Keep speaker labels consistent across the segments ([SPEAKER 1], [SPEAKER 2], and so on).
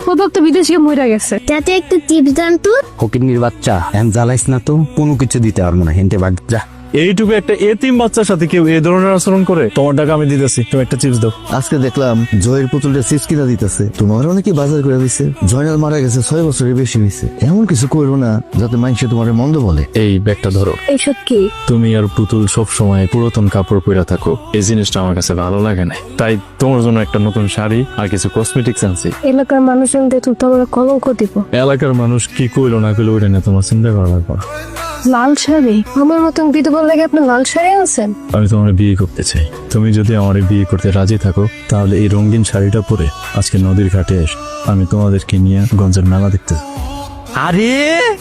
[SPEAKER 1] প্রভাব তো বিদেশে মরে গেছে।
[SPEAKER 2] যাতে একটু টিপস দেন তো।
[SPEAKER 3] ফকিন্নির বাচ্চা এখন জ্বালাইস না তো, কোনো কিছু দিতে পারবো না, হেনতে বাদ যা।
[SPEAKER 4] এইটুকু একটা এতিম বাচ্চার সাথে কেউ এই ধরনের আচরণ করে? তোমার টাকা আমি দিতেছি, তুমি একটা চিপস দাও।
[SPEAKER 5] আজকে দেখলাম জয়ের পুতুলটা চিপস কিনা দিতেছে, তোমার অনেকে বাজার করে দিছে। জয়নাল মারা গেছে 6 বছরের বেশি হয়েছে, এমন কিছু করবো না যাতে মানুষে তোমার মন্দ বলে।
[SPEAKER 4] এই ব্যাগটা ধরো।
[SPEAKER 1] এইসব কি?
[SPEAKER 4] তুমি আর পুতুল সব সময় পুরাতন কাপড় পরে থাকো, এই জিনিসটা আমার কাছে ভালো লাগে না, তাই তোমার জন্য একটা নতুন শাড়ি আর কিছু কসমেটিক্স আনছি।
[SPEAKER 1] এলাকার মানুষজন দেখলে তো আমরা কলঙ্ক দিব।
[SPEAKER 4] এলাকার মানুষ কি কইলো না কইলো ওইটা নিয়ে তোমার চিন্তা করা লাগবে না।
[SPEAKER 1] লাল শাড়ি? আমার মতন বিধবা লাগে আপনি লাল শাড়ি আনছেন?
[SPEAKER 4] আমি তোমার বিয়ে করতে চাই, তুমি যদি আমার বিয়ে করতে রাজি থাকো তাহলে এই রঙিন শাড়িটা পরে আজকে নদীর ঘাটে এস, আমি তোমাদেরকে নিয়ে গঞ্জের মেলা দেখতে।
[SPEAKER 3] আরে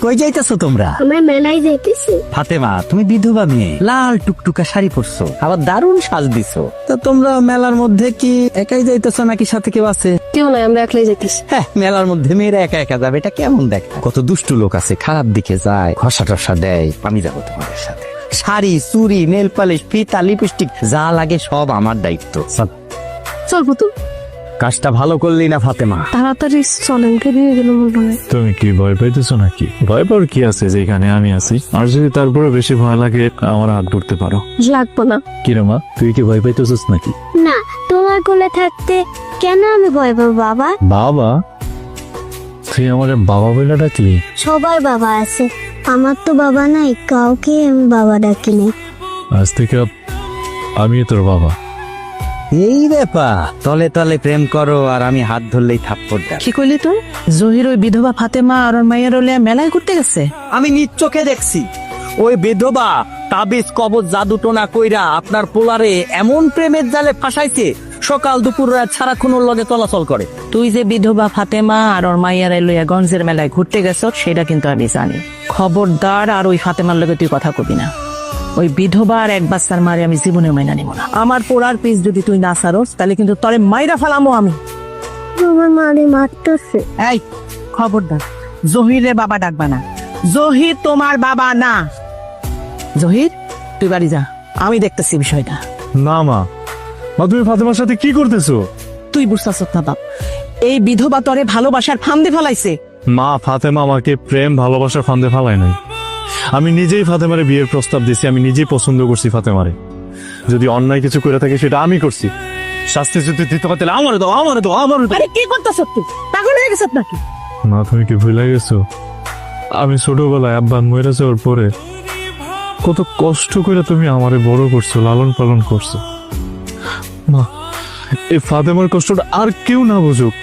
[SPEAKER 3] কই যাইতেছো তোমরা?
[SPEAKER 2] আমার মেলায় যাইতেছি।
[SPEAKER 3] ফাতেমা, তুমি বিধবা মেয়ে, লাল টুকটুকা শাড়ি পরছো, আবার দারুণ সাজ দিছো। তা তোমরা মেলার মধ্যে কি একাই যাইতেছো নাকি সাথে কেউ আছে?
[SPEAKER 1] কেউ নাই, আমরা একলাই যাইতেছি।
[SPEAKER 3] হ্যাঁ, মেলার মধ্যে মেয়েরা একা একা যাবে, এটা কেমন দেখ? কত দুষ্টু লোক আছে, খারাপ দিকে যায়, ঘষা টসা দেয়। আমি যাবো তোমাদের সাথে। শাড়ি, চুড়ি, নেল পালিশ, ফিতা, লিপস্টিক যা লাগে সব আমার দায়িত্ব।
[SPEAKER 1] চল পুতুল।
[SPEAKER 3] কাজটা ভালো করলি না ফাতেমা?
[SPEAKER 1] তাড়াতাড়ি চলেন, কে নিয়ে গেল মনে হয়।
[SPEAKER 4] তুমি কি ভয় পাইতেছো নাকি? ভয় পাওয়ার কি আছে যেখানে আমি আছি? আর যদি তারপরে বেশি ভয় লাগে আমার হাত ধরতে পারো।
[SPEAKER 1] লাগবো না।
[SPEAKER 4] কিরে মা, তুই কি ভয় পাইতেছিস নাকি?
[SPEAKER 2] না, তোমার কোলে থাকতে কেন আমি ভয় পাবো বাবা?
[SPEAKER 4] বাবা? তুই আমার বাবা বলে ডাকলি?
[SPEAKER 2] সবার বাবা আছে, আমার তো বাবা নাই, কাউকে আমি বাবা ডাকিনি।
[SPEAKER 4] আজ থেকে আমি তোর বাবা।
[SPEAKER 3] এই ব্যাপার, তলে তলে প্রেম করো আর আমি হাত ধরলেই থাপ্পড় দেয়।
[SPEAKER 6] কি কইলি তুই? জহির ওই বিধবা ফাতেমা আর ওর মায়ের ওলিয়া মেলায় ঘুরতে গেছে?
[SPEAKER 3] আমি নিজ চোখে দেখছি ওই বিধবা তাবিজ কবজ জাদু টোনা কইরা আপনার পোলারে এমন প্রেমের জালে ফাঁসাইছে, সকাল দুপুর রাত সারাক্ষণ ওর লগে চলাচল করে।
[SPEAKER 6] তুই যে বিধবা ফাতেমা আর ওর মাইয়ার লইয়া গঞ্জের মেলায় ঘুরতে গেছ সেটা কিন্তু আমি জানি। খবরদার আর ওই ফাতেমার লগে তুই কথা কবি না। ওই বিধবা আর এক বাচ্চার মারে আমি জীবনেও মাইনা নিব না। আমার পোড়ার পিস যদি তুই না সারস তাহলে কিন্তু তরে মাইরা ফেলামো আমি।
[SPEAKER 2] আমার মারে মারতেছে।
[SPEAKER 6] এই খবরদার, জহিরে বাবা ডাকবা না। জহির তোমার বাবা না। জহির, তুই বাড়ি যা, আমি দেখতেছি বিষয়টা।
[SPEAKER 4] না মা, মা তুমি ফাতেমার সাথে কি করতেছো?
[SPEAKER 6] তুই বুঝতেছ না বাপ, এই বিধবা তরে ভালোবাসার ফান্দে ফেলাইছে।
[SPEAKER 4] মা, ফাতেমা আমাকে প্রেম ভালোবাসার ফান্দে ফালায় নাই। আমি নিজেই ফাতেমারে বিয়ের প্রস্তাব দিছি, আমি নিজেই পছন্দ করছি ফাতেমারে। যদি অন্যায় কিছু করে থাকে সেটা আমি করছি, শাস্তি যদি দিতে পারতে আমারে দাও, আমারে দাও, আমারে দাও।
[SPEAKER 6] আরে কি করতেছ তুই? পাগল হয়ে গেছ নাকি?
[SPEAKER 4] মা, তুমি কি ভুলে গেছো আমি ছোটবেলায় আব্বা মরে যাওয়ার পরে কত কষ্ট করে তুমি আমারে বড় করছো, লালন পালন করছো। মা, এই ফাতেমার কষ্টটা আর কেউ না বুঝুক,